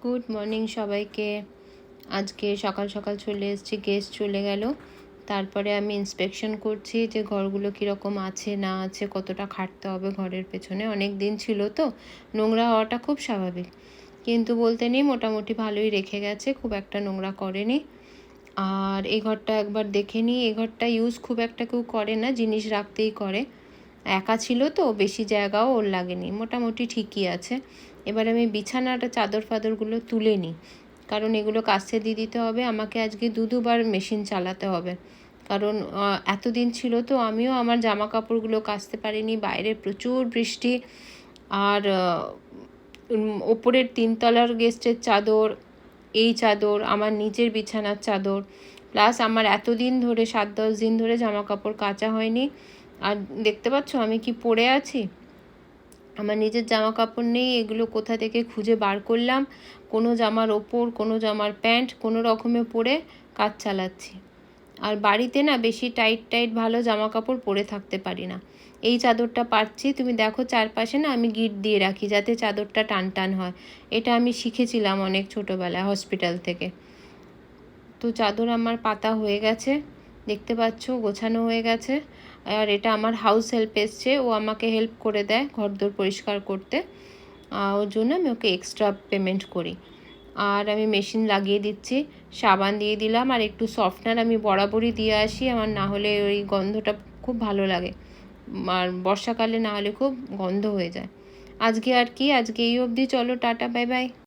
Good morning সবাইকে। আজকে সকাল সকাল চলে এসেছি, গেস্ট চলে গেল। তারপরে আমি ইন্সপেকশন করছি যে ঘরগুলো কীরকম আছে না আছে, কতটা খাটতে হবে ঘরের পেছনে। অনেক দিন ছিল তো, নোংরা হওয়াটা খুব স্বাভাবিক, কিন্তু বলতে নেই মোটামুটি ভালোই রেখে গেছে, খুব একটা নোংরা করেনি। আর এই ঘরটা একবার দেখে নিই। এই ঘরটা ইউজ খুব একটা কেউ করে না, জিনিস রাখতেই করে। একা ছিল তো, বেশি জায়গাও ওর লাগেনি, মোটামুটি ঠিকই আছে। এবার আমি বিছানাটা চাদর ফাদরগুলো তুলে নিই, কারণ এগুলো কাচতে দিয়ে দিতে হবে আমাকে। আজকে দুবার মেশিন চালাতে হবে, কারণ এতদিন ছিল তো আমিও আমার জামা কাপড়গুলো কাচতে পারিনি। বাইরে প্রচুর বৃষ্টি, আর ওপরের 3তলার গেস্টের চাদর, এই চাদর, আমার নিচের বিছানার চাদর, প্লাস আমার এতদিন ধরে 7-10 দিন ধরে জামা কাপড় কাচা হয়নি। আর দেখতে পাচ্ছ আমি কি পরে আছি, আমার নিজের জামা কাপড় নেই। এগুলো কোথা থেকে খুঁজে বার করলাম, কোনো জামার ওপর, কোনো জামার প্যান্ট, কোনো রকমে পরে কাজ চালাচ্ছি। আর বাড়িতে না বেশি টাইট ভালো জামা কাপড় পরে থাকতে পারি না। এই চাদরটা পাচ্ছি, তুমি দেখো চারপাশে না আমি গিট দিয়ে রাখি যাতে চাদরটা টান হয়। এটা আমি শিখেছিলাম অনেক ছোটোবেলায় হসপিটাল থেকে। তো চাদর আমার পাতা হয়ে গেছে, দেখতে পাচ্ছ, গোছানো হয়ে গেছে। আর এটা আমার হাউস হেল্প এসছে, ও আমাকে হেল্প করে দেয় ঘরদোর পরিষ্কার করতে, ওর জন্য আমি ওকে এক্সট্রা পেমেন্ট করি। আর আমি মেশিন লাগিয়ে দিচ্ছি, সাবান দিয়ে দিলাম, আর একটু সফটনার আমি বরাবরই দিয়ে আসি, আমার না হলে ওই গন্ধটা খুব ভালো লাগে, আর বর্ষাকালে না হলে খুব গন্ধ হয়ে যায়। আজকে আর কি, আজকে এই অবধি, চলো টাটা, বাই বাই।